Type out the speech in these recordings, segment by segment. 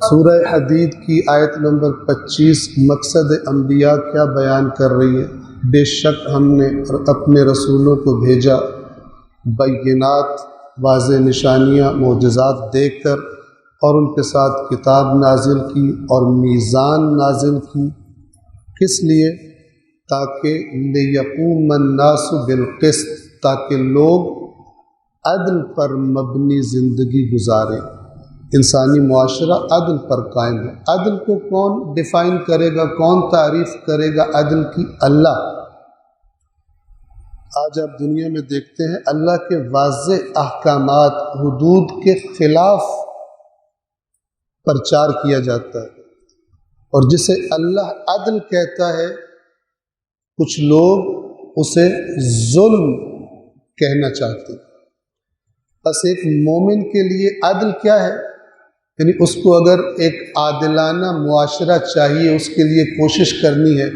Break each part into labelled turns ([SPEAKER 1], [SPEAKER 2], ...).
[SPEAKER 1] سورہ حدید کی آیت نمبر 25 مقصد انبیاء کیا بیان کر رہی ہے؟ بے شک ہم نے اپنے رسولوں کو بھیجا بینات، واضح نشانیاں، معجزات دے کر، اور ان کے ساتھ کتاب نازل کی اور میزان نازل کی۔ کس لیے؟ تاکہ لیقوم الناس بالقسط، تاکہ لوگ عدل پر مبنی زندگی گزاریں، انسانی معاشرہ عدل پر قائم ہے۔ عدل کو کون ڈیفائن کرے گا، کون تعریف کرے گا عدل کی؟ اللہ۔ آج آپ دنیا میں دیکھتے ہیں اللہ کے واضح احکامات، حدود کے خلاف پرچار کیا جاتا ہے، اور جسے اللہ عدل کہتا ہے کچھ لوگ اسے ظلم کہنا چاہتے ہیں۔ بس ایک مومن کے لیے عدل کیا ہے؟ یعنی اس کو اگر ایک عادلانہ معاشرہ چاہیے، اس کے لیے کوشش کرنی ہے،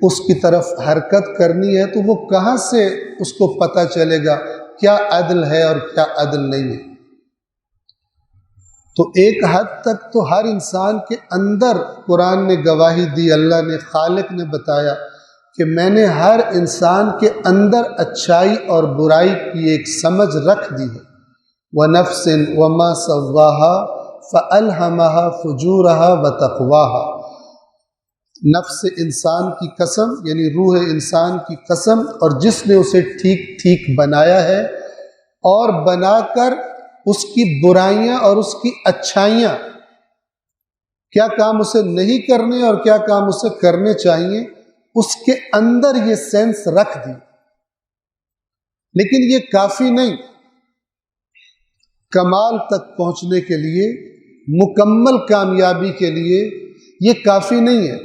[SPEAKER 1] اس کی طرف حرکت کرنی ہے، تو وہ کہاں سے اس کو پتہ چلے گا کیا عدل ہے اور کیا عدل نہیں ہے؟ تو ایک حد تک تو ہر انسان کے اندر قرآن نے گواہی دی، اللہ نے، خالق نے بتایا کہ میں نے ہر انسان کے اندر اچھائی اور برائی کی ایک سمجھ رکھ دی ہے۔ وَنَفْسٍ وَمَا سَوَّاهَا فَأَلْهَمَهَا فُجُورَهَا وَتَقْوَاهَا، نفس انسان کی قسم، یعنی روح انسان کی قسم، اور جس نے اسے ٹھیک ٹھیک بنایا ہے اور بنا کر اس کی برائیاں اور اس کی اچھائیاں، کیا کام اسے نہیں کرنے اور کیا کام اسے کرنے چاہیے، اس کے اندر یہ سینس رکھ دی۔ لیکن یہ کافی نہیں، کمال تک پہنچنے کے لیے، مکمل کامیابی کے لیے یہ کافی نہیں ہے۔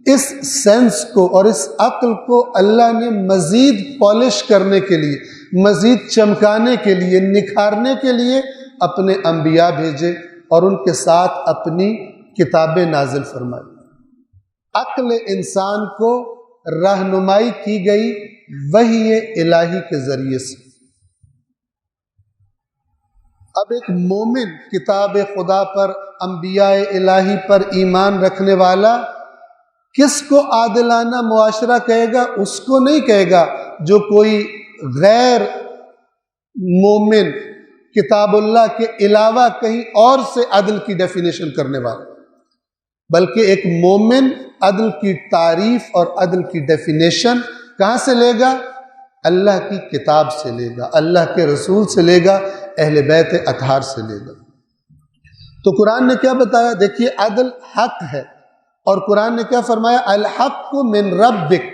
[SPEAKER 1] اس سینس کو اور اس عقل کو اللہ نے مزید پالش کرنے کے لیے، مزید چمکانے کے لیے، نکھارنے کے لیے اپنے انبیاء بھیجے اور ان کے ساتھ اپنی کتابیں نازل فرمائی۔ عقل انسان کو رہنمائی کی گئی وحی الہی کے ذریعے سے۔ اب ایک مومن کتاب خدا پر، انبیاء الہی پر ایمان رکھنے والا کس کو عادلانہ معاشرہ کہے گا؟ اس کو نہیں کہے گا جو کوئی غیر مومن کتاب اللہ کے علاوہ کہیں اور سے عدل کی ڈیفینیشن کرنے والا، بلکہ ایک مومن عدل کی تعریف اور عدل کی ڈیفینیشن کہاں سے لے گا؟ اللہ کی کتاب سے لے گا، اللہ کے رسول سے لے گا، اہل بیت اطہار سے لے گا۔ تو قرآن نے کیا بتایا؟ دیکھیے، عدل حق ہے، اور قرآن نے کیا فرمایا؟ الحق من ربک،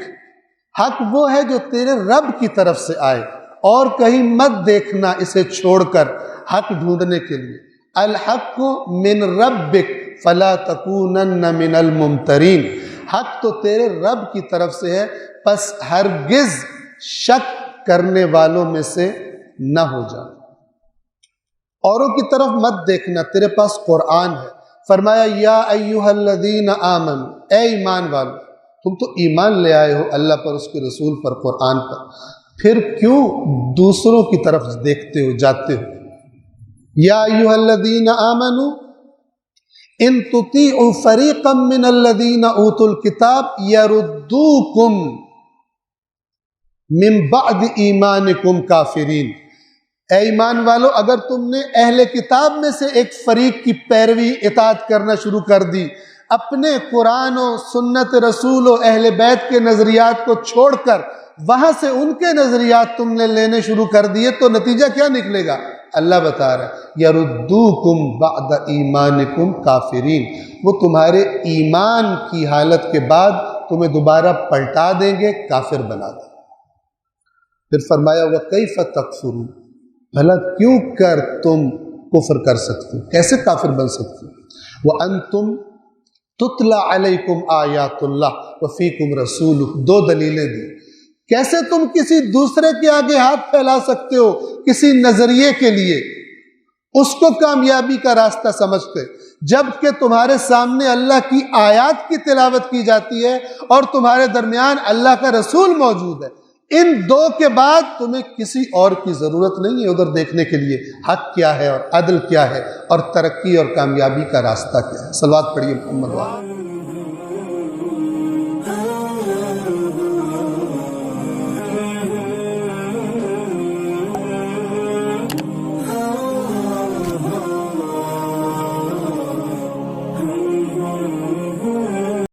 [SPEAKER 1] حق وہ ہے جو تیرے رب کی طرف سے آئے، اور کہیں مت دیکھنا اسے چھوڑ کر حق ڈھونڈنے کے لیے۔ الحق من ربک فلا تکونن من الممترین، حق تو تیرے رب کی طرف سے ہے، پس ہرگز شک کرنے والوں میں سے نہ ہو جا، اوروں کی طرف مت دیکھنا، تیرے پاس قرآن ہے۔ فرمایا یا ایھا الذین آمنوا، اے ایمان والو، تم تو ایمان لے آئے ہو اللہ پر، اس کے رسول پر، قرآن پر، پھر کیوں دوسروں کی طرف دیکھتے ہو، جاتے ہو؟ یا ایھا الذین آمنوا ان تطیعوا فریقا من الذین اوتوا الکتاب یردوکم من بعد ایمانکم کافرین، اے ایمان والو، اگر تم نے اہل کتاب میں سے ایک فریق کی پیروی، اطاعت کرنا شروع کر دی، اپنے قرآن و سنت رسول و اہل بیت کے نظریات کو چھوڑ کر وہاں سے ان کے نظریات تم نے لینے شروع کر دیے، تو نتیجہ کیا نکلے گا؟ اللہ بتا رہا ہے یردوکم بعد ایمانکم کافرین، وہ تمہارے ایمان کی حالت کے بعد تمہیں دوبارہ پلٹا دیں گے، کافر بنا دیں گے۔ پھر فرمایا وَكَيْفَ تَكْفُرُونَ، بھلا کیوں کر تم کفر کر سکتے ہو، کیسے کافر بن سکتے ہو؟ وَأَنْتُمْ تُتْلَى عَلَيْكُمْ آیَاتُ اللَّهِ وَفِيكُمْ رَسُولُهُ، دو دلیلیں دی۔ کیسے تم کسی دوسرے کے آگے ہاتھ پھیلا سکتے ہو کسی نظریے کے لیے، اس کو کامیابی کا راستہ سمجھتے، جبکہ تمہارے سامنے اللہ کی آیات کی تلاوت کی جاتی ہے اور تمہارے درمیان اللہ کا رسول موجود ہے، ان دو کے بعد تمہیں کسی اور کی ضرورت نہیں ہے ادھر دیکھنے کے لیے حق کیا ہے اور عدل کیا ہے اور ترقی اور کامیابی کا راستہ کیا ہے۔ صلوات پڑھیے محمد وعلیہ۔